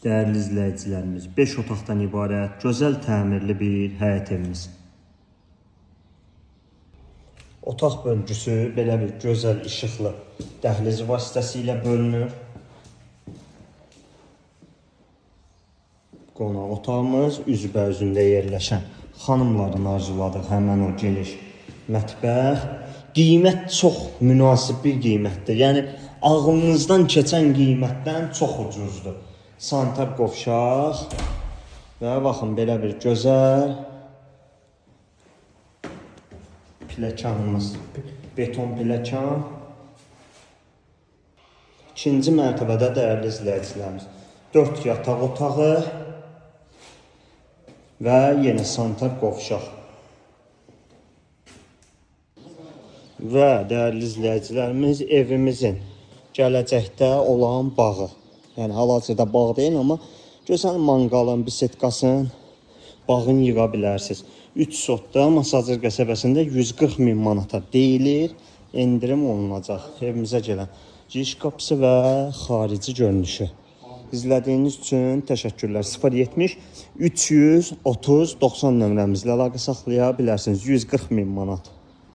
Değerli izləyicilərimiz, 5 otaqdan ibarət gözəl təmirli bir həyət evimiz. Otaq bölgüsü belə bir gözəl işıqlı dəhliz vasitəsilə bölünür. Qonaq otağımız üzbəüzündə yerləşən xanımların arzuladığı həmən o geniş mətbəx. Qiymət çox münasib bir qiymətdir. Yəni ağlınızdan keçən qiymətdən çox ucuzdur. Sanitar qovşaq və baxın belə bir gözəl pilləkənimiz, beton pilləkən. İkinci mərtəbədə dəyərli izləyicilərimiz 4 yataq otağı və yeni sanitar qovşaq. Və dəyərli izləyicilərimiz evimizin gələcəkdə olan bağı. Yəni hal-hazırda bağ deyil, amma gözəl manqalın, bisetkasın, bağını yığa bilərsiniz. 3 sotda Masazır qəsəbəsində 140.000 manata deyilir, endirim olunacaq. Evimizə gələn giriş qapısı və xarici görünüşü. İzlədiyiniz üçün təşəkkürlər. 070 330 90 nömrəmizlə əlaqə saxlaya bilərsiniz. 140.000 manat.